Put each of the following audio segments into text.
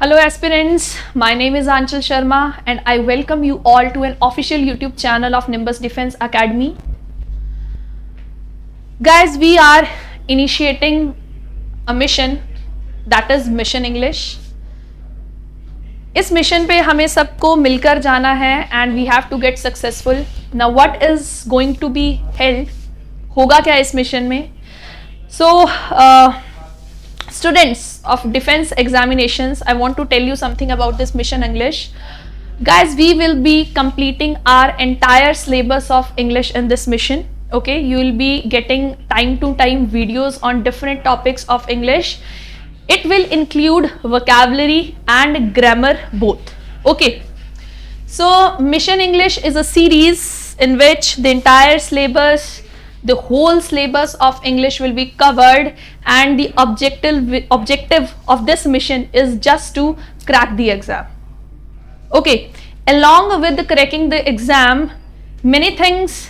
Hello aspirants, my name is Aanchal Sharma and I welcome you all to an official YouTube channel of Nimbus Defense Academy. Guys, we are initiating a mission that is Mission English. इस mission पे हमें सबको मिलकर जाना है and we have to get successful. Now what is going to be held? होगा क्या इस मिशन में? So students of defense examinations, I want to tell you something about this Mission English. Guys, we will be completing our entire syllabus of English in this mission. Okay, you will be getting time to time videos on different topics of English. It will include vocabulary and grammar both. Okay, so Mission English is a series in which the entire syllabus, the whole syllabus of English will be covered, and the objective of this mission is just to crack the exam. Okay, along with cracking the exam, many things,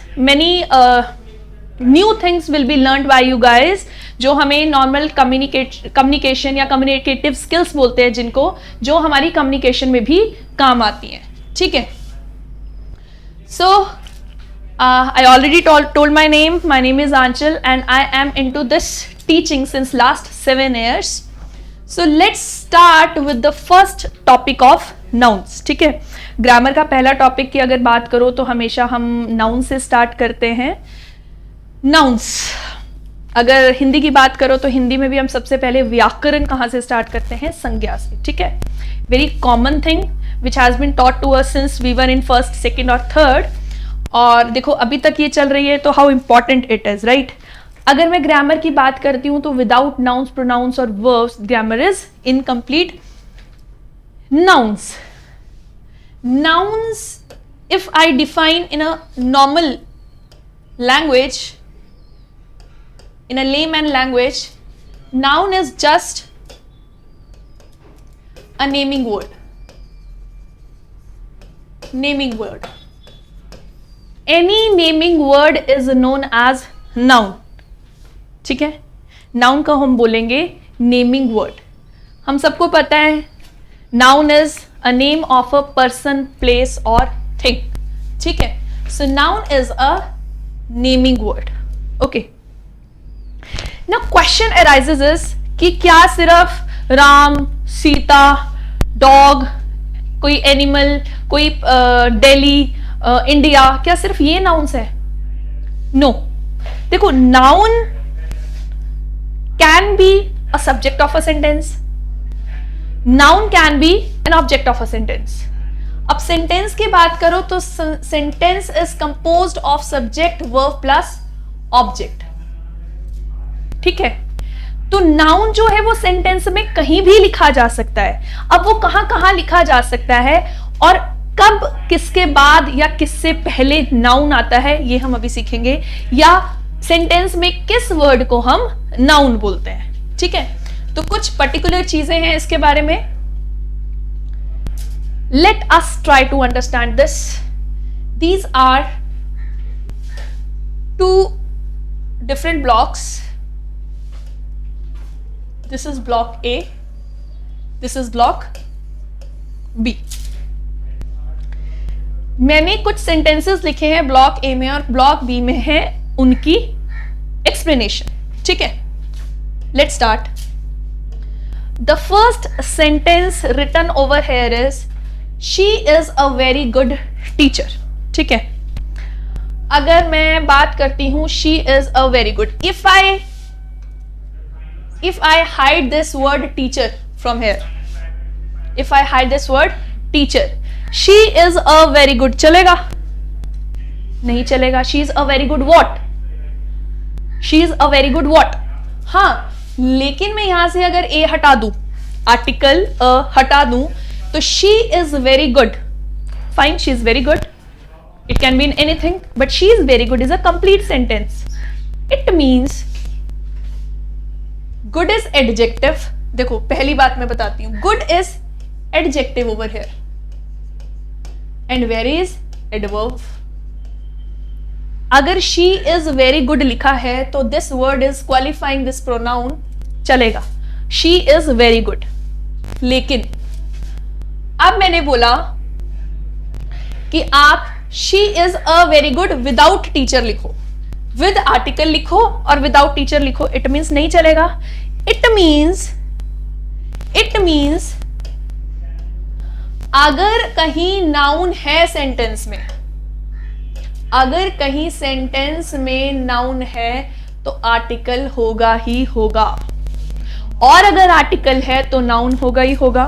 new things will be learned by you guys, जो हमें normal communication या communicative skills बोलते हैं, जिनको जो हमारी communication में भी काम आती हैं. ठीक है. सो I already told my name. My name is Aanchal and I am into this teaching since last 7 years. So let's start with the first topic of nouns. ठीक है. ग्रामर का पहला टॉपिक की अगर बात करो तो हमेशा हम नाउन से स्टार्ट करते हैं. नाउन्स, अगर हिंदी की बात करो तो हिंदी में भी हम सबसे पहले व्याकरण कहाँ से स्टार्ट करते हैं? संज्ञा से. ठीक है. Very common thing which has been taught to us since we were in first, second और थर्ड. और देखो अभी तक ये चल रही है, तो how important it is, right. अगर मैं ग्रामर की बात करती हूँ तो विदाउट नाउन्स, प्रोनाउंस और verbs grammar is incomplete. Nouns, if I define in a normal language, in a layman language, noun is just a naming word. Naming word. Any naming word is known as noun. ठीक है. Noun का हम बोलेंगे naming word. हम सबको पता है noun is a name of a person, place or thing. ठीक है. So noun is a naming word. Okay. Now question arises is कि क्या सिर्फ राम, सीता, डॉग, कोई एनिमल, कोई दिल्ली, इंडिया, क्या सिर्फ ये नाउन्स है? नो. देखो, noun can be a subject of a sentence, noun can be an object of a sentence. अब सेंटेंस की बात करो तो sentence is composed of subject, verb plus object. ठीक है. तो नाउन जो है वो सेंटेंस में कहीं भी लिखा जा सकता है. अब वो कहां कहां लिखा जा सकता है और कब, किसके बाद या किससे पहले नाउन आता है, ये हम अभी सीखेंगे. या सेंटेंस में किस वर्ड को हम नाउन बोलते हैं. ठीक है. तो कुछ पर्टिकुलर चीजें हैं इसके बारे में. Let us try to understand this. These are two different blocks. This is block A, this is block B. मैंने कुछ सेंटेंसेस लिखे हैं ब्लॉक A में और ब्लॉक B में है उनकी एक्सप्लेनेशन. ठीक है. Let's start. The first sentence written over here is she is a very good teacher. ठीक है. अगर मैं बात करती हूं she is a very good, if I hide this word teacher from here, if I hide this word teacher, she is a very good, चलेगा? नहीं चलेगा. she is a very good what? she is a very good what? हाँ, लेकिन मैं यहां से अगर a हटा दूं, आर्टिकल हटा दूं, तो she is very good. fine, she is very good. it can mean anything, but she is very good is a complete sentence. it means good is adjective. देखो पहली बात मैं बताती हूं, good is adjective over here and very is adverb. अगर she is very good लिखा है तो this word is qualifying this pronoun, चलेगा. She is very good. लेकिन अब मैंने बोला कि आप she is a very good without teacher लिखो, विद आर्टिकल लिखो और विदाउट टीचर लिखो, इट मीन्स नहीं चलेगा। इट मीन्स अगर कहीं नाउन है सेंटेंस में, अगर कहीं सेंटेंस में नाउन है तो आर्टिकल होगा ही होगा, और अगर आर्टिकल है तो नाउन होगा ही होगा।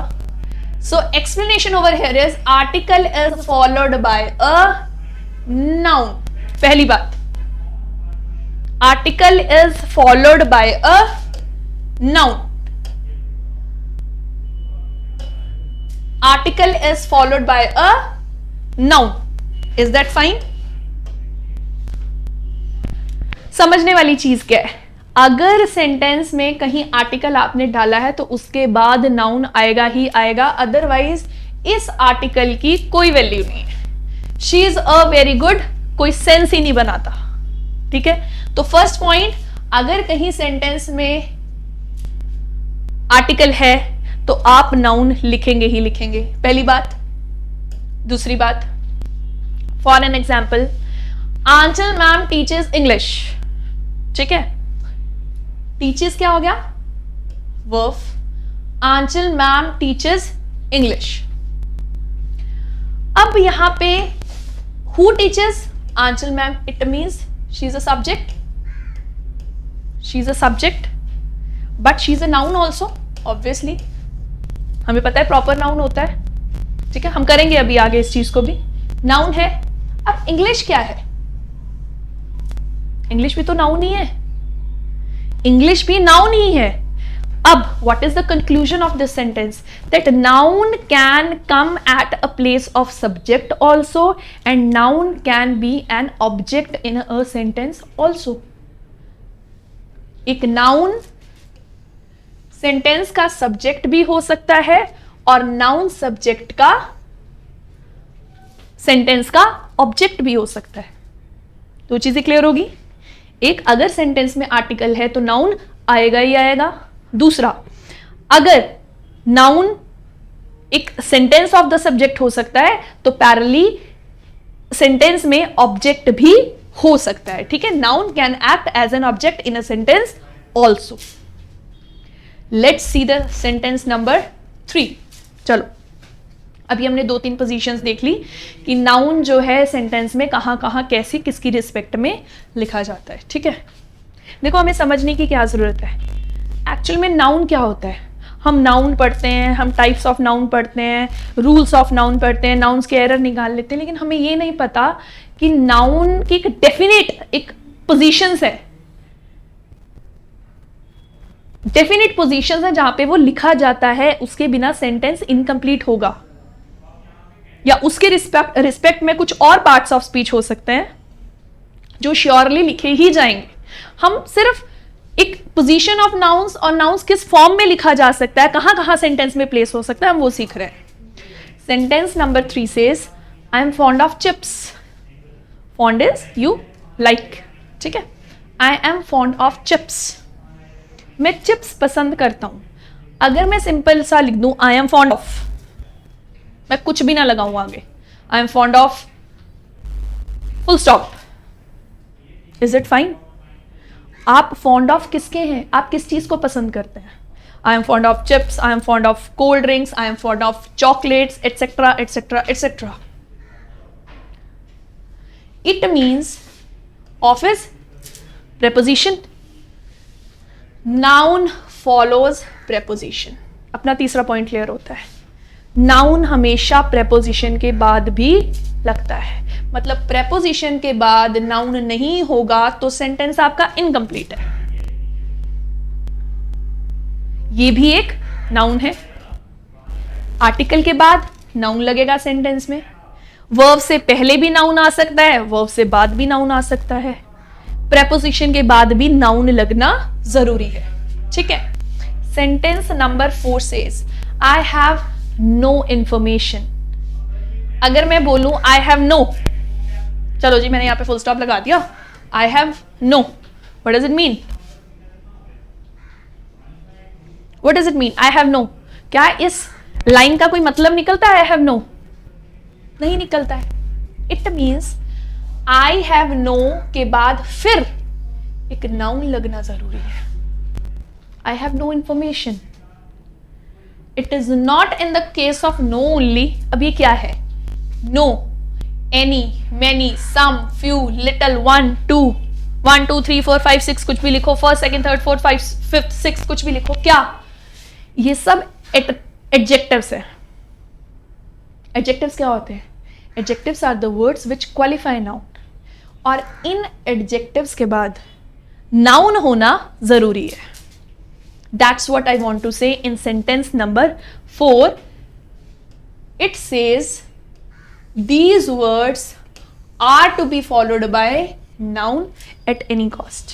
So explanation over here is article is followed by a noun. पहली बात, article is followed by a noun, article is followed by a noun. Is that fine? समझने वाली चीज क्या है, अगर सेंटेंस में कहीं आर्टिकल आपने डाला है तो उसके बाद नाउन आएगा ही आएगा, अदरवाइज इस आर्टिकल की कोई वैल्यू नहीं है। She is a very good कोई सेंस ही नहीं बनाता, ठीक है। तो फर्स्ट पॉइंट, अगर कहीं सेंटेंस में आर्टिकल है तो आप नाउन लिखेंगे ही लिखेंगे, पहली बात। दूसरी बात, for an example, Aanchal ma'am teaches English, ठीक है। टीचेस क्या हो गया? Verb. Aanchal ma'am teaches English. अब यहां पे who teaches? Aanchal ma'am, it means she is a subject, she is a subject, but she is a noun also, obviously हमें पता है प्रॉपर नाउन होता है, ठीक है। हम करेंगे अभी आगे इस चीज को भी, नाउन है। अब इंग्लिश क्या है? इंग्लिश भी तो नाउन ही है, इंग्लिश भी नाउन ही है। अब what is the conclusion of this sentence? That noun can come at a place of subject also, and noun can be an object in a sentence also. एक noun sentence का subject भी हो सकता है और noun subject का sentence का object भी हो सकता है। दो चीजें क्लियर होगी। एक, अगर सेंटेंस में आर्टिकल है तो नाउन आएगा ही आएगा। दूसरा, अगर नाउन एक सेंटेंस ऑफ द सब्जेक्ट हो सकता है तो पैरेलली सेंटेंस में ऑब्जेक्ट भी हो सकता है, ठीक है। Noun can act as an object in a sentence also. Let's see the sentence number 3। चलो, अभी हमने 2-3 पोजीशंस देख ली कि नाउन जो है सेंटेंस में कहां कहां कैसे किसकी रिस्पेक्ट में लिखा जाता है, ठीक है। देखो, हमें समझने की क्या जरूरत है, एक्चुअल में नाउन क्या होता है। हम नाउन पढ़ते हैं, हम टाइप्स ऑफ नाउन पढ़ते हैं, रूल्स ऑफ नाउन पढ़ते हैं, नाउन्स के एरर निकाल लेते हैं, लेकिन हमें ये नहीं पता कि नाउन की एक डेफिनेट एक पोजीशंस है, डेफिनेट पोजीशंस है जहां पे वो लिखा जाता है, उसके बिना सेंटेंस इनकम्प्लीट होगा, या उसके रिस्पेक्ट में कुछ और पार्ट्स ऑफ स्पीच हो सकते हैं जो श्योरली लिखे ही जाएंगे। हम सिर्फ एक पोजीशन ऑफ नाउन्स और नाउन्स किस फॉर्म में लिखा जा सकता है, कहां कहां सेंटेंस में प्लेस हो सकता है, हम वो सीख रहे हैं। Sentence number 3 says I am fond of chips. Fond is you like, ठीक है। I am fond of chips, मैं चिप्स पसंद करता हूं। अगर मैं सिंपल सा लिख दूं आई एम फॉन्ड ऑफ, मैं कुछ भी ना लगाऊं आगे, I am fond of full stop, is it fine? आप फॉन्ड ऑफ किसके हैं, आप किस चीज को पसंद करते हैं? I am fond of chips, I am fond of cold drinks, I am fond of chocolates, etcetera etcetera etcetera. It means of is preposition, noun follows preposition। अपना तीसरा पॉइंट क्लियर होता है, नाउन हमेशा preposition के बाद भी लगता है, मतलब preposition के बाद नाउन नहीं होगा तो सेंटेंस आपका इनकम्प्लीट है। ये भी एक नाउन है। आर्टिकल के बाद नाउन लगेगा सेंटेंस में, वर्ब से पहले भी नाउन आ सकता है, वर्ब से बाद भी नाउन आ सकता है, प्रेपोजिशन के बाद भी नाउन लगना जरूरी है, ठीक है। Sentence number 4 says I have no information. अगर मैं बोलूं आई हैव नो, चलो जी मैंने यहां पे फुल स्टॉप लगा दिया, I have no, what does it mean? What does it mean I have no? क्या इस लाइन का कोई मतलब निकलता है आई हैव नो? नहीं निकलता है। It means I have no के बाद फिर एक नाउन लगना जरूरी है। I have no information. It is not in the case of no only. अब ये क्या है? No, any, many, some, few, little, 1 2 1 2 3 4 5 6 कुछ भी लिखो, first second third fourth 5 5th 6 कुछ भी लिखो, क्या ये सब एडजेक्टिव्स है। एडजेक्टिव्स क्या होते हैं? Adjectives are the words which qualify noun, और इन एडजेक्टिव्स के बाद नाउन होना जरूरी है। That's what I want to say in sentence number 4. It says these words are to be followed by noun at any cost.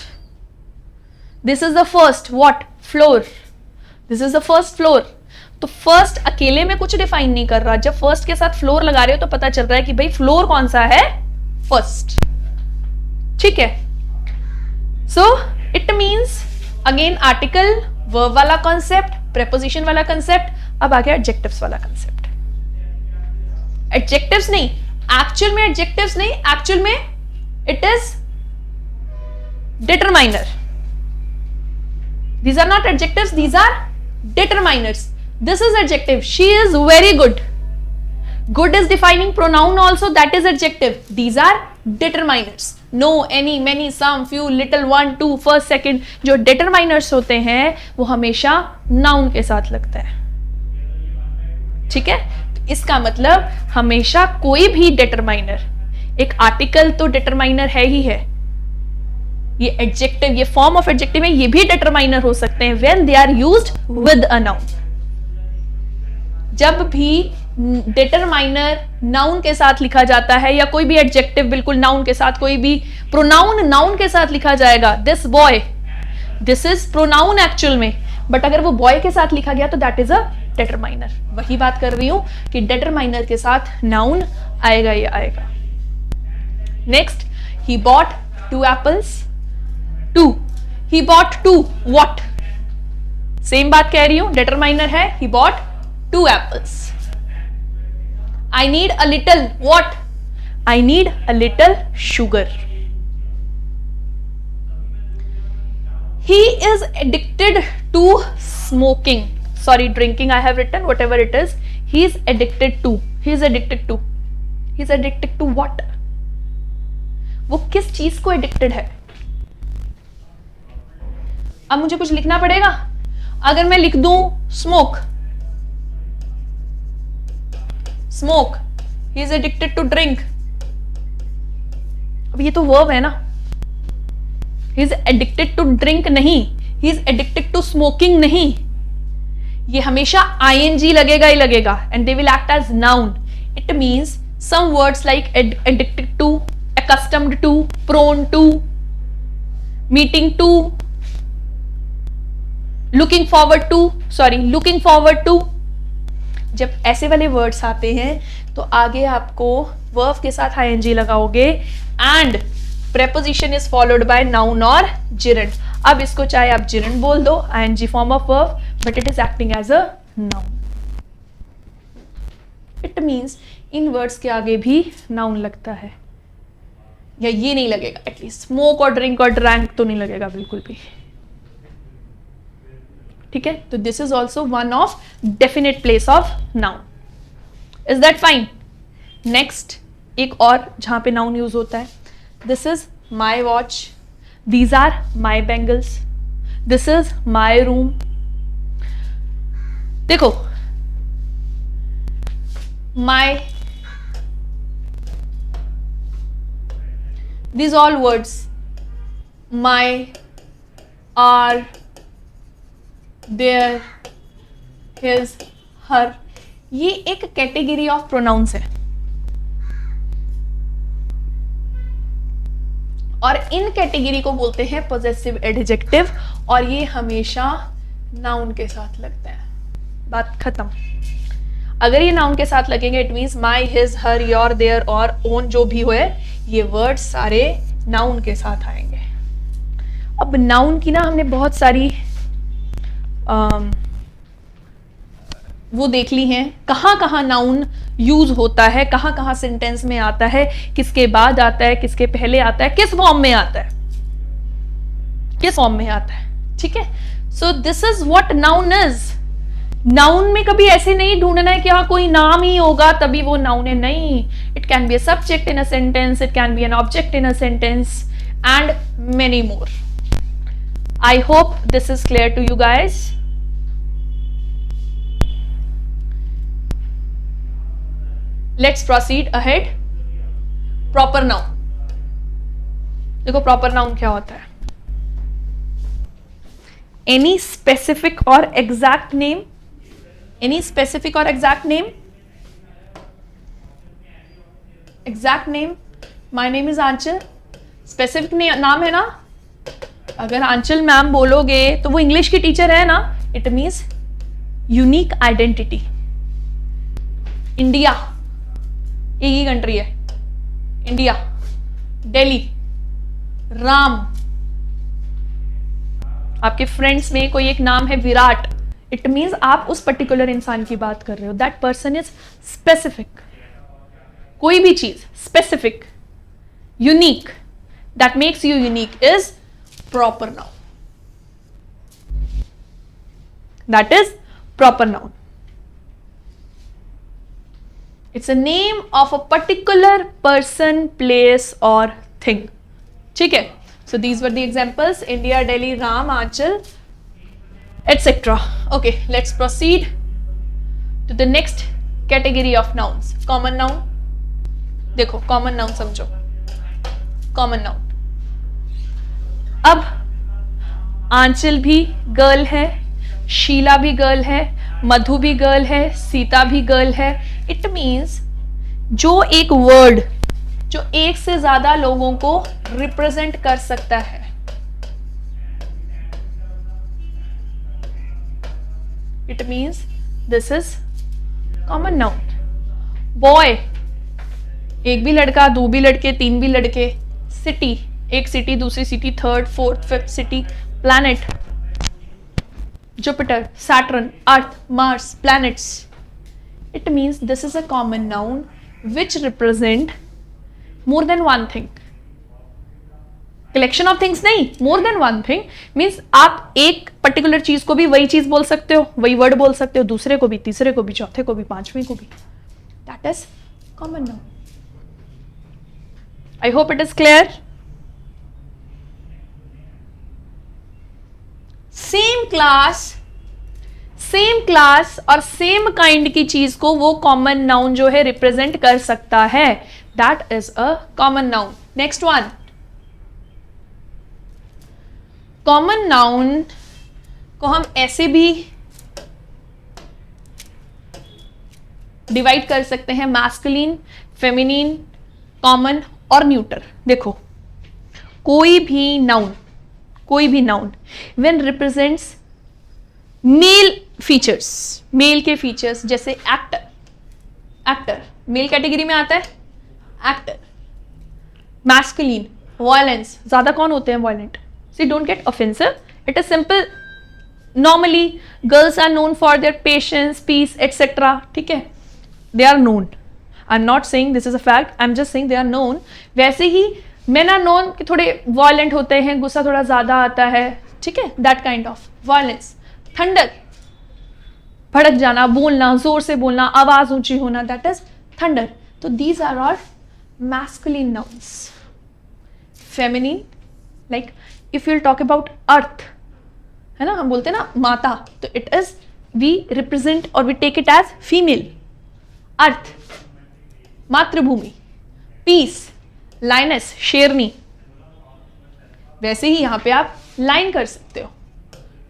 This is the first what? Floor. This is the first floor. तो first अकेले में कुछ define नहीं कर रहा। जब first के साथ floor लगा रहे हो तो पता चल रहा है कि भाई floor कौन सा है? first. ठीक है? So it means again article, verb वाला concept, preposition वाला concept, अब आ गया adjectives वाला concept. एडजेक्टिव्स नहीं, एक्चुअल में एडजेक्टिव्स नहीं, एक्चुअल में it is determiner. These are not adjectives, these are determiners. This is adjective, she is very good. Good is defining pronoun also, that is adjective. These are determiners. No, any, many, some, few, little, 1 2 first second, जो determiners होते हैं वो हमेशा noun के साथ लगता है. ठीक है? इसका मतलब हमेशा कोई भी डिटरमाइनर, एक आर्टिकल तो डिटरमाइनर है ही है, ये एडजेक्टिव, ये फॉर्म ऑफ एडजेक्टिव है, ये भी डिटरमाइनर हो सकते हैं when they are used with a noun. जब भी डिटरमाइनर नाउन के साथ लिखा जाता है या कोई भी एडजेक्टिव बिल्कुल नाउन के साथ, कोई भी प्रोनाउन नाउन के साथ लिखा जाएगा, this boy, this is pronoun actual में, बट अगर वो बॉय के साथ लिखा गया तो दैट इज अ डिटरमाइनर. वही बात कर रही हूं कि डिटरमाइनर के साथ नाउन आएगा ही आएगा. Next, he bought 2 apples. 2, he bought 2 what? Same बात कह रही हूं, डिटरमाइनर है, he bought 2 apples. I need a little what? I need a little sugar. He is addicted to smoking. Sorry, drinking I have written, whatever it is. He is addicted to. He is addicted to. He is addicted to what? वो किस चीज को addicted है? अब मुझे कुछ लिखना पड़ेगा. अगर मैं लिख दूं smoke, smoke. He is addicted to drink. अब ये तो verb है ना. He is addicted to drink नहीं. He is addicted to smoking नहीं. ये हमेशा ing लगेगा ही लगेगा, and they will act as noun. It means some words like addicted to, accustomed to, prone to, meeting to, looking forward to. जब ऐसे वाले words आते हैं तो आगे आपको वर्ब के साथ ing लगाओगे and preposition is followed by noun or gerund. अब इसको चाहे आप gerund बोल दो, ing form of verb, but it is acting as a noun. It means in words के आगे भी नाउन लगता है, या ये नहीं लगेगा, एटलीस्ट स्मोक और ड्रिंक और ड्रैंक तो नहीं लगेगा बिल्कुल भी. ठीक है? तो this is also one of definite place of noun. Is that fine? Next, एक और जहां पे नाउन यूज होता है. This is my watch. These are my bangles. This is my room. देखो, my, these all words, my, are, their, his, her, ये एक category of pronouns है, और इन कैटेगरी को बोलते हैं पोजेसिव एडजेक्टिव, और ये हमेशा नाउन के साथ लगता है. बात खत्म. अगर ये नाउन के साथ लगेंगे, it means my, his, her, your, their और ओन जो भी हो, ये वर्ड सारे नाउन के साथ आएंगे. अब नाउन की ना हमने बहुत सारी वो देख ली हैं, कहाँ कहाँ नाउन यूज होता है, कहाँ कहाँ सेंटेंस में आता है, किसके बाद आता है, किसके पहले आता है, किस फॉर्म में आता है, किस फॉर्म में आता है, ठीक है। So this is what noun is. Noun में कभी ऐसे नहीं ढूंढना है कि हाँ कोई नाम ही होगा तभी वो नाउन है, नहीं। It can be a subject in a sentence, it can be N object in a sentence and many more. I hope this is clear to you guys. Let's proceed ahead. Proper noun. देखो proper noun क्या होता है? Any specific or exact name? Any specific or exact name? Exact name. My name is Aanchal. Specific नाम है ना? अगर आंचल ma'am बोलोगे तो वो इंग्लिश की टीचर है ना, it means unique identity. India एक ही कंट्री है, इंडिया, दिल्ली, राम। आपके फ्रेंड्स में कोई एक नाम है विराट, इट मीन्स आप उस पर्टिकुलर इंसान की बात कर रहे हो, दैट पर्सन इज स्पेसिफिक। कोई भी चीज specific, unique, that makes you unique is proper noun. That is proper noun. It's a name of a particular person, place or thing. ठीक है? So these were the examples: India, Delhi, Ram, Aanchal, etc. Okay, let's proceed to the next category of nouns. Common noun. देखो common noun समझो. Common noun. अब आंचल भी girl है, शीला भी girl है, मधु भी गर्ल है, सीता भी गर्ल है। इट मीन्स जो एक वर्ड जो एक से ज्यादा लोगों को रिप्रेजेंट कर सकता है, it means this is common noun. Boy एक भी लड़का, दो भी लड़के, तीन भी लड़के। सिटी एक सिटी, दूसरी city, third, fourth, fifth city. Planet Jupiter, Saturn, Earth, Mars, planets. It means this is a common noun which represent more than one thing. Collection of things नहीं, more than one thing means आप एक particular चीज को भी वही चीज बोल सकते हो, वही वर्ड बोल सकते हो, दूसरे को भी, तीसरे को भी, चौथे को भी, पांचवें को भी। That is common noun. I hope it is clear. Same class और सेम काइंड की चीज को वो कॉमन नाउन जो है रिप्रेजेंट कर सकता है, that is a common noun. Next one, common noun को हम ऐसे भी डिवाइड कर सकते हैं, मैस्कुलिन, फेमिनिन, कॉमन और न्यूटर। देखो कोई भी noun when represents male features, male के फीचर्स, जैसे एक्टर मेल कैटेगरी में आता है, एक्टर। मैस्कुलिन, वायलेंस, ज्यादा कौन होते हैं violent? See don't get offensive, it is simple. Normally girls are known for their patience, peace etcetera, ठीक है, they are known. I am not saying this is a fact, I am just saying they are known. वैसे ही men are known कि थोड़े violent होते हैं, गुस्सा थोड़ा ज्यादा आता है, ठीक है, that kind of violence. Thunder, भड़क जाना, बोलना, जोर से बोलना, आवाज ऊंची होना, दैट इज थंडर। तो these are all masculine nouns. Feminine, like if you talk about earth, है ना, हम बोलते हैं ना माता, तो इट इज वी रिप्रेजेंट और we take it as female. Earth, मातृभूमि। पीस, लाइनस, शेरनी। वैसे ही यहां पे आप लाइन कर सकते हो।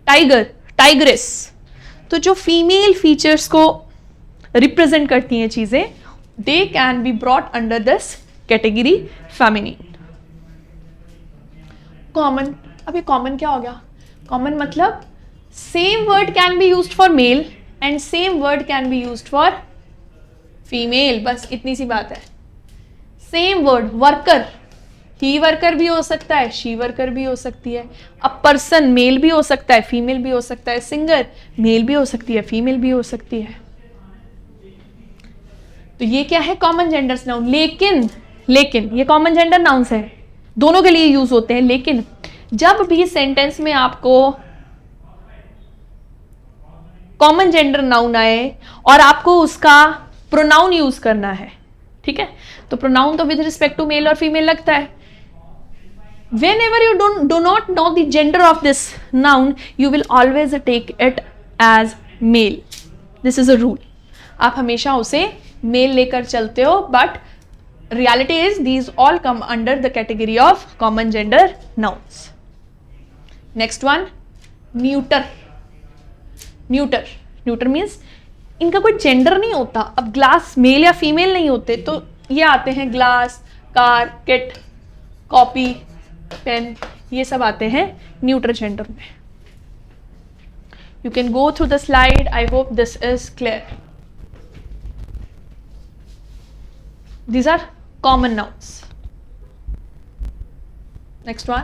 Tiger, tigress. तो जो फीमेल फीचर्स को रिप्रेजेंट करती हैं चीजें, दे can be brought under this category feminine. Common, अब ये कॉमन क्या हो गया? कॉमन मतलब same word can be used for male and same word can be used for female, बस इतनी सी बात है। सेम वर्ड, वर्कर, ही वर्कर भी हो सकता है, शी वर्कर भी हो सकती है। अ पर्सन, मेल भी हो सकता है, फीमेल भी हो सकता है। सिंगर, मेल भी हो सकती है, फीमेल भी हो सकती है। तो ये क्या है, कॉमन जेंडर्स नाउन। लेकिन ये कॉमन जेंडर नाउन्स है, दोनों के लिए यूज होते हैं। लेकिन जब भी सेंटेंस में आपको कॉमन जेंडर नाउन आए और आपको उसका प्रोनाउन यूज करना है, ठीक है, तो प्रोनाउन तो विद रिस्पेक्ट टू मेल और फीमेल लगता है। whenever you do not know the gender of this noun, you will always take it as male. This is a rule. आप हमेशा उसे मेल लेकर चलते हो, but reality is these all come under the category of common gender nouns. Next one, neuter. Neuter means इनका कोई gender नहीं होता। अब ग्लास मेल या फीमेल नहीं होते, तो ये आते हैं glass, car, kit, copy, pen, ये सब आते हैं न्यूट्रल जेंडर में। You can go through the slide, I hope this is clear. These are common nouns. Next one,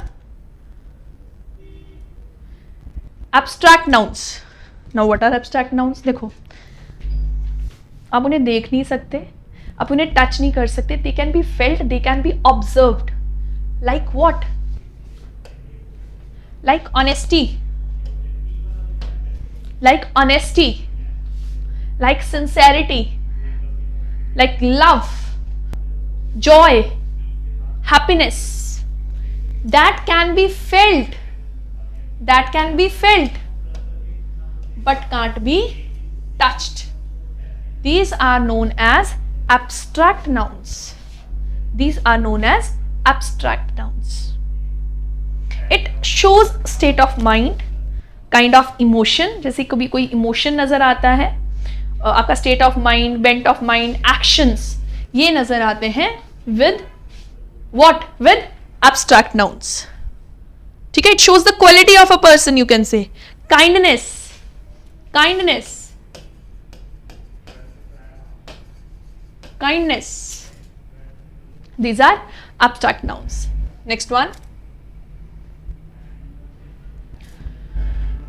abstract nouns. Now what are abstract nouns? देखो, आप उन्हें देख नहीं सकते, आप उन्हें टच नहीं कर सकते। दे can be felt, they can B observed. Like what? like honesty, like sincerity, like love, joy, happiness. That can be felt, but can't be touched. These are known as abstract nouns. It shows state of mind, kind of emotion. जैसे कभी कोई emotion नजर आता है, आपका state of mind, bent of mind, actions, ये नजर आते हैं with what? With abstract nouns. ठीक है, it shows the quality of a person, you can say kindness, These are abstract nouns. Next one,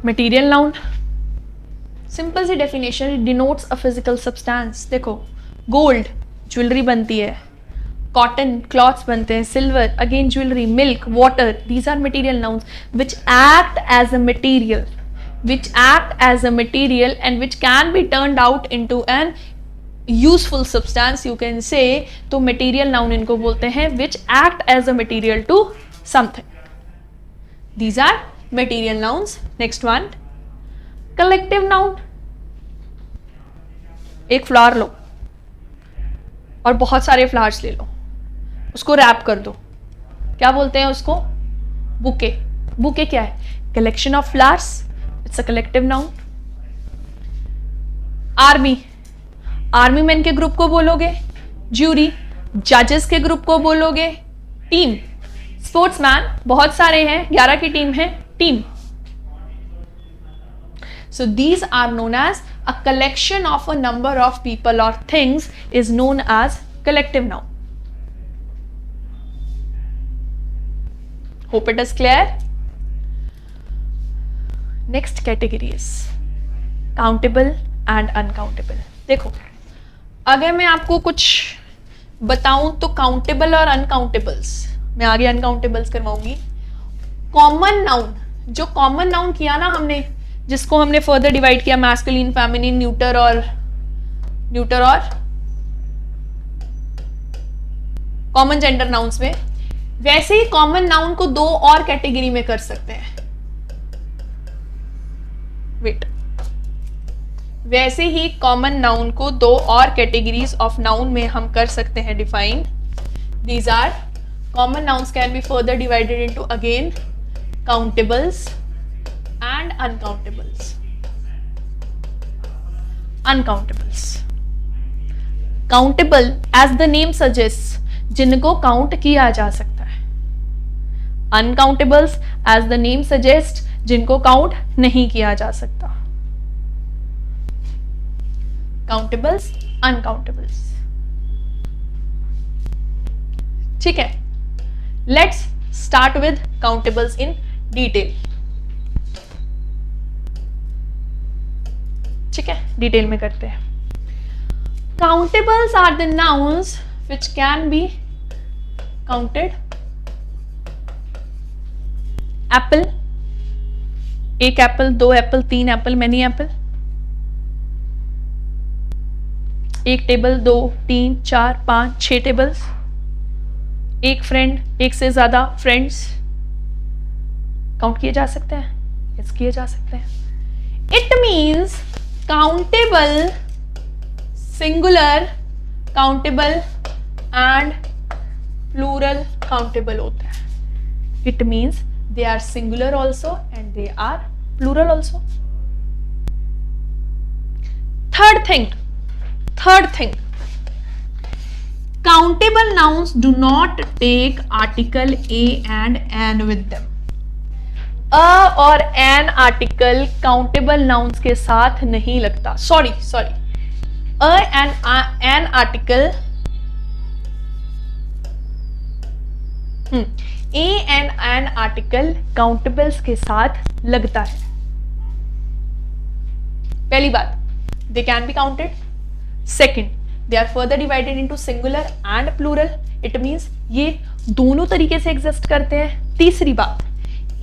material noun. Simple सी definition, it denotes a physical substance. देखो, gold jewellery बनती है, cotton clothes बनते हैं, silver again jewellery, milk, water, these are material nouns which act as a material and which can be turned out into an useful substance, you can say. तो material noun इनको बोलते हैं which act as a material to something. These are material nouns. Next one, collective noun. एक flower लो और बहुत सारे flowers ले लो, उसको रैप कर दो, क्या बोलते हैं उसको? बुके। बुके क्या है? Collection of flowers, it's a collective noun. Army man के ग्रुप को बोलोगे ज्यूरी, जजेस के ग्रुप को बोलोगे टीम, स्पोर्ट्समैन बहुत सारे हैं, 11 की टीम है, team. So these are known as a collection of a number of people or things is known as collective noun. Hope it is clear. Next category is countable and uncountable. देखो, अगर मैं आपको कुछ बताऊं तो countable और uncountables, मैं आगे अनकाउंटेबल्स करवाऊंगी। कॉमन नाउन, जो कॉमन नाउन किया ना हमने, जिसको हमने फर्दर डिवाइड किया मैस्कुलिन, फेमिनिन, न्यूटर और कॉमन जेंडर नाउन्स में, वैसे ही कॉमन नाउन को दो और कैटेगरी में कर सकते हैं। वैसे ही कॉमन नाउन को दो और कैटेगरीज ऑफ नाउन में हम कर सकते हैं define. These are common nouns can be further divided into again countables and uncountables. Countable as the name suggests, जिनको काउंट किया जा सकता है। Uncountables as the name suggests, जिनको काउंट नहीं किया जा सकता। Countables, uncountables. ठीक है, let's start with countables in detail. ठीक है, डिटेल में करते हैं। Countables are the nouns which can be counted. Apple, एक एप्पल, दो एप्पल, तीन एप्पल, मैनी एप्पल. एक टेबल, दो, तीन, चार, पांच, 6 टेबल्स. एक फ्रेंड, एक से ज्यादा फ्रेंड्स काउंट किए जा सकते हैं. यस, किए जा सकते हैं. It means countable, singular countable and plural countable होता है. It means they are singular also and they are plural also. Third thing, countable nouns do not take article a and an with them. a और an article countable nouns के साथ नहीं लगता. sorry a and an article a and an article countables के साथ लगता है. पहली बात, they can be counted. Second, they are further divided into singular and plural. It means ये दोनों तरीके से एग्जिस्ट करते हैं. तीसरी बात,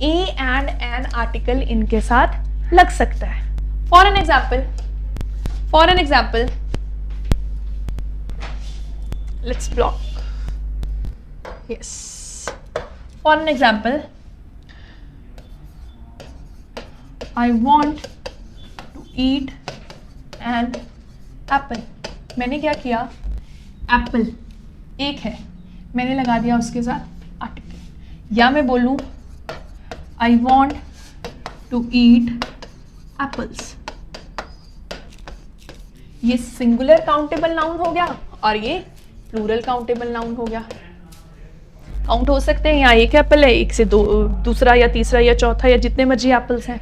ए एंड एन आर्टिकल इनके साथ लग सकता है. For an example let's block. Yes, for an example, I want to eat an apple. मैंने क्या किया, एप्पल एक है, मैंने लगा दिया उसके साथ आर्टिकल. या मैं बोलूं I want to eat apples. ये सिंगुलर काउंटेबल नाउन हो गया और ये प्लूरल काउंटेबल नाउन हो गया. काउंट हो सकते हैं. यहाँ एक एप्पल है, एक से दो, दूसरा या तीसरा या चौथा या जितने मर्जी एप्पल्स हैं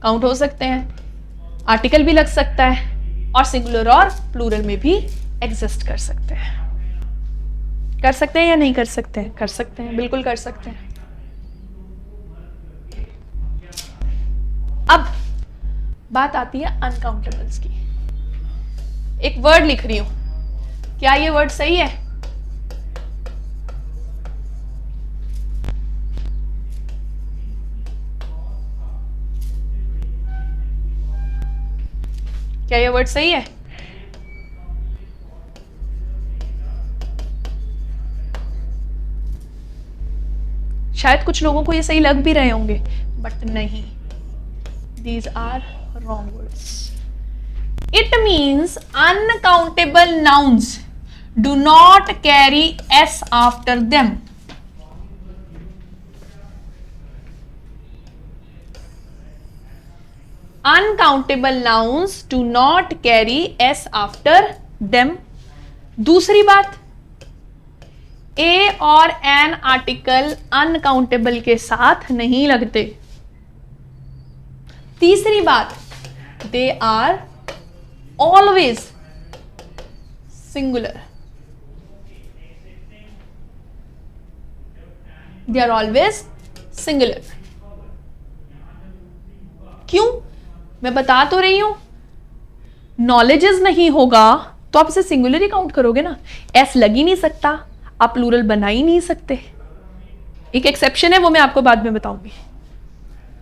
काउंट हो सकते हैं. आर्टिकल भी लग सकता है और सिंगुलर और प्लूरल में भी एग्जिस्ट कर सकते हैं. कर सकते हैं या नहीं कर सकते हैं? कर सकते हैं, बिल्कुल कर सकते हैं. अब बात आती है अनकाउंटेबल्स की. एक वर्ड लिख रही हूं, क्या ये वर्ड सही है? क्या ये वर्ड सही है? शायद कुछ लोगों को ये सही लग भी रहे होंगे, बट नहीं. These are wrong words. It means uncountable nouns do not carry s after them. Uncountable nouns do not carry s after them. दूसरी बात, ए और एन आर्टिकल अनकाउंटेबल के साथ नहीं लगते. तीसरी बात, they are always singular. They are always singular. क्यों? मैं बता तो रही हूं, नॉलेजेस नहीं होगा तो आप इसे सिंगुलर ही काउंट करोगे ना. एस लग ही नहीं सकता, आप प्लूरल बना ही नहीं सकते. एक एक्सेप्शन है, वो मैं आपको बाद में बताऊंगी.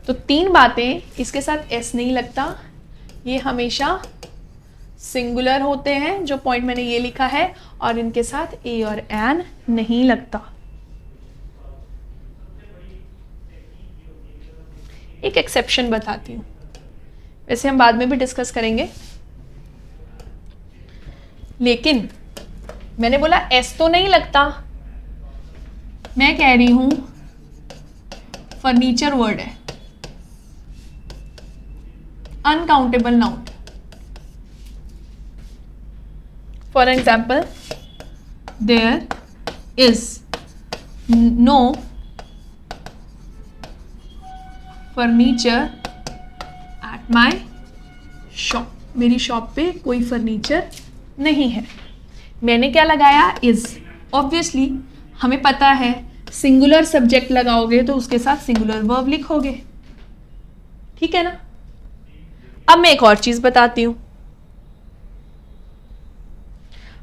तो 3 बातें, इसके साथ एस नहीं लगता, ये हमेशा सिंगुलर होते हैं, जो पॉइंट मैंने ये लिखा है, और इनके साथ ए और एन नहीं लगता. एक एक्सेप्शन बताती हूं, वैसे हम बाद में भी डिस्कस करेंगे, लेकिन मैंने बोला एस तो नहीं लगता. मैं कह रही हूं फर्नीचर वर्ड है, uncountable noun. For example, there is no furniture at my shop. मेरी शॉप पे कोई फर्नीचर नहीं है. मैंने क्या लगाया? इज. ऑब्वियसली हमें पता है सिंगुलर सब्जेक्ट लगाओगे तो उसके साथ सिंगुलर वर्ब लिखोगे. ठीक है ना? अब मैं एक और चीज बताती हूं.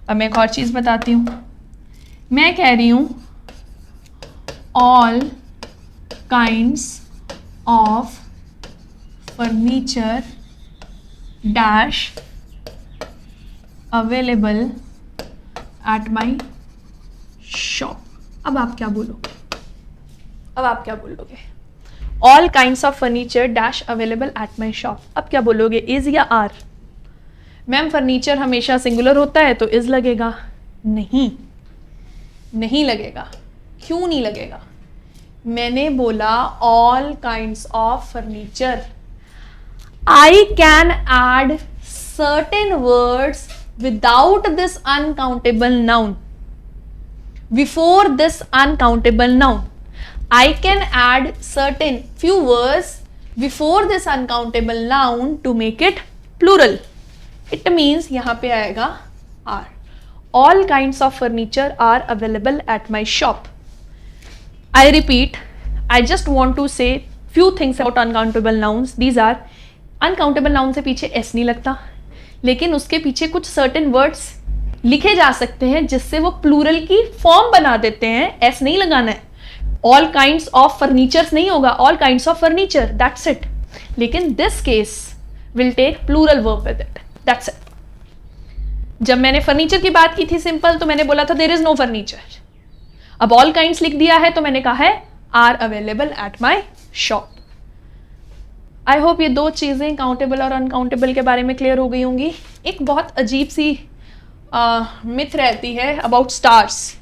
अब मैं एक और चीज बताती हूँ, मैं कह रही हूँ all kinds of furniture dash available at my shop. अब आप क्या बोलोगे? All kinds of furniture dash available at my shop. अब क्या बोलोगे, इज या आर? मैम फर्नीचर हमेशा सिंगुलर होता है तो इज लगेगा। नहीं लगेगा। क्यों नहीं लगेगा? मैंने बोला all kinds of furniture. I can add certain words without this uncountable noun before this uncountable noun. I can add certain few words before this uncountable noun to make it plural. It means यहाँ पे आएगा are. All kinds of furniture are available at my shop. I repeat, I just want to say few things about uncountable nouns. These are uncountable noun से पीछे s नहीं लगता, लेकिन उसके पीछे कुछ certain words लिखे जा सकते हैं जिससे वो प्लूरल की फॉर्म बना देते हैं। एस नहीं लगाना है। ऑल काइंड्स ऑफ फर्नीचर्स नहीं होगा, all kinds of furniture, that's it. लेकिन this case will take plural verb with it, that's it. जब मैंने फर्नीचर की बात की थी सिंपल, तो मैंने बोला था देयर इज नो फर्नीचर। अब ऑल काइंड्स लिख दिया है तो मैंने कहा है are available at my shop. I hope ये दो चीजें काउंटेबल और अनकाउंटेबल के बारे में क्लियर हो गई होंगी। एक बहुत अजीब सी मिथ रहती है अबाउट स्टार्स।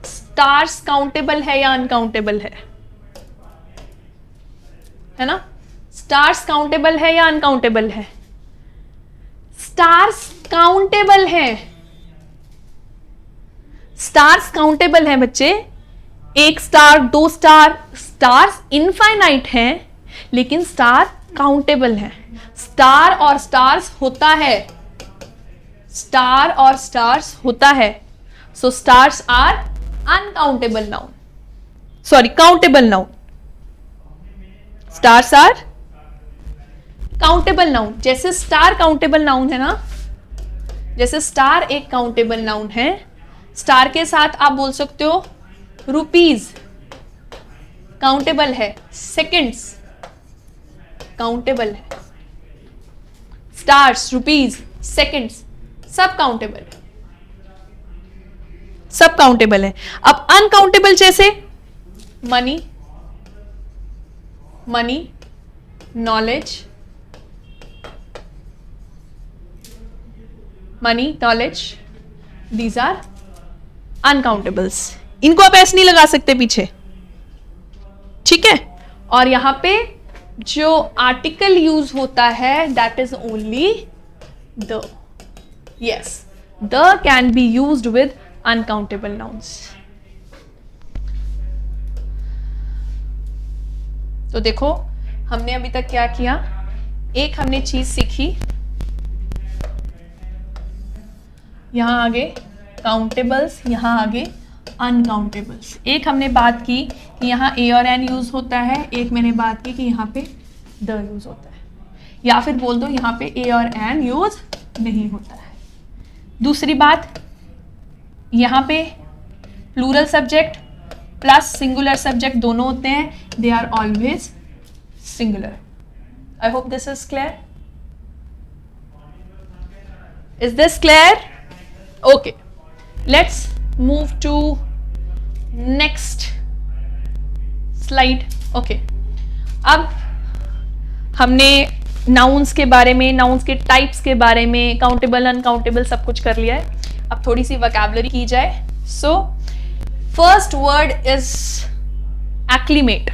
स्टार्स काउंटेबल है या अनकाउंटेबल है ना? स्टार्स काउंटेबल है या अनकाउंटेबल है? स्टार्स काउंटेबल है। स्टार्स काउंटेबल है बच्चे। एक स्टार, दो स्टार, स्टार्स इनफाइनाइट हैं, लेकिन स्टार काउंटेबल है। स्टार और स्टार्स होता है, स्टार और स्टार्स होता है। So stars are uncountable noun, sorry countable noun. Stars are countable noun. जैसे स्टार काउंटेबल नाउन है ना, जैसे स्टार एक काउंटेबल नाउन है, स्टार के साथ आप बोल सकते हो रुपीज काउंटेबल है, सेकंड्स काउंटेबल है, स्टार्स, रुपीज, सेकंड्स सब काउंटेबल है, सब काउंटेबल है। अब अनकाउंटेबल जैसे money, knowledge, these are uncountables. इनको आप ऐसे नहीं लगा सकते पीछे, ठीक है? और यहां पे जो आर्टिकल यूज होता है that is only the. Yes, the can be used with uncountable nouns. तो देखो हमने अभी तक क्या किया, एक हमने चीज सीखी, यहां आगे काउंटेबल्स, यहां आगे अनकाउंटेबल्स। एक हमने बात की कि यहाँ ए और एन यूज होता है, एक मैंने बात की कि यहाँ पे द यूज होता है, या फिर बोल दो यहाँ पे ए और एन यूज नहीं होता है। दूसरी बात, यहाँ पे plural subject plus singular subject दोनों होते हैं, they are always singular. I hope this is clear. Is this clear? Okay, let's move to next slide. Okay, अब हमने नाउन्स के बारे में, नाउन्स के टाइप्स के बारे में, काउंटेबल अनकाउंटेबल सब कुछ कर लिया है। अब थोड़ी सी वोकैबुलरी की जाए। So first word is acclimate.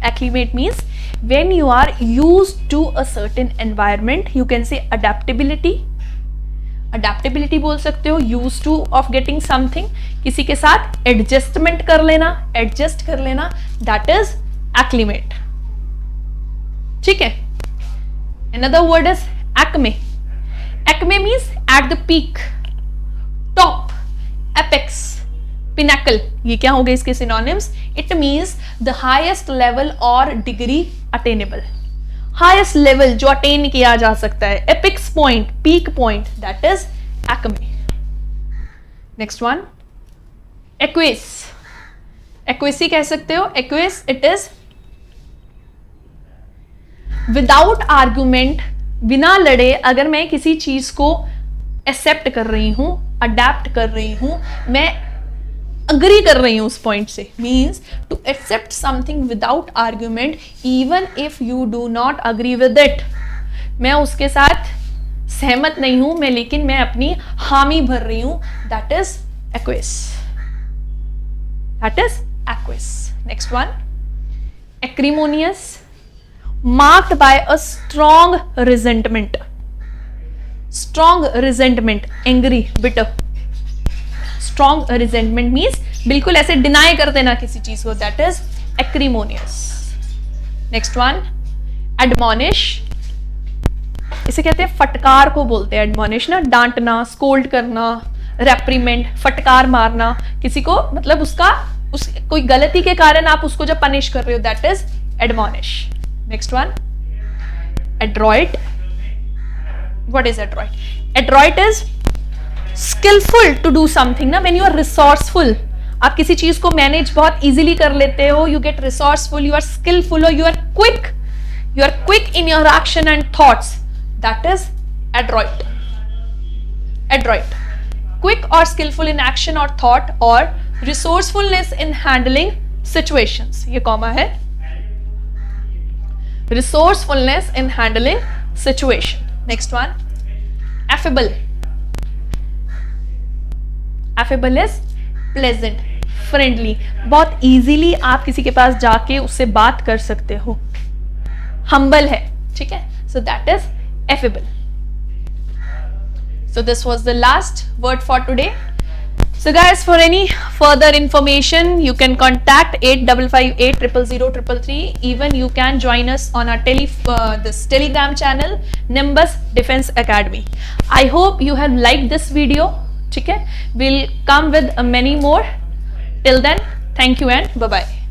Acclimate means when you are used to a certain environment, you can say adaptability बोल सकते हो, used to of getting something, किसी के साथ adjust कर लेना, that is acclimate. ठीक है? Another word is acme. Acme means at the peak, top, apex, pinnacle. ये क्या हो गए इसके synonyms? It means the highest level or degree attainable. Highest level जो अटेन किया जा सकता है, apex point, peak point, that is acme. Next one, acquiesce. Acquiesce कह सकते हो. Acquiesce, it is without argument, बिना लड़े अगर मैं किसी चीज को एक्सेप्ट कर रही हूं, अडेप्ट कर रही हूं, मैं अग्री कर रही हूं उस पॉइंट से, means to accept something without argument even if you do not agree with it. मैं उसके साथ सहमत नहीं हूं, लेकिन मैं अपनी हामी भर रही हूं, that is aqueous. That is aqueous. Next one, acrimonious, marked by a strong resentment. Strong resentment, angry, bitter. Strong resentment means बिल्कुल ऐसे डिनाई कर देना किसी चीज को, that is acrimonious. Next one, admonish. इसे कहते हैं फटकार को बोलते हैं admonish ना, डांटना, स्कोल्ड करना, रेप्रीमेंट, फटकार मारना किसी को, मतलब उसका कोई गलती के कारण आप उसको जब पनिश कर रहे हो, that is admonish. Next one, adroit. What is adroit? Adroit is skillful to do something ना, when you are resourceful, आप किसी चीज को मैनेज बहुत easily कर लेते हो, you get resourceful, you are skillful, or you are quick in your action and thoughts, that is adroit. Adroit, quick or skillful in action or thought, or resourcefulness in handling situations. ये comma है. Resourcefulness in handling situation. Next one, affable. Affable is pleasant, friendly. बहुत easily आप किसी के पास जाके उससे बात कर सकते हो. Humble है, ठीक है? So that is affable. So this was the last word for today. So guys, for any further information, you can contact 8558000333. Even you can join us on our this Telegram channel, Nimbus Defense Academy. I hope you have liked this video. ठीक है? We'll come with many more. Till then, thank you and bye bye.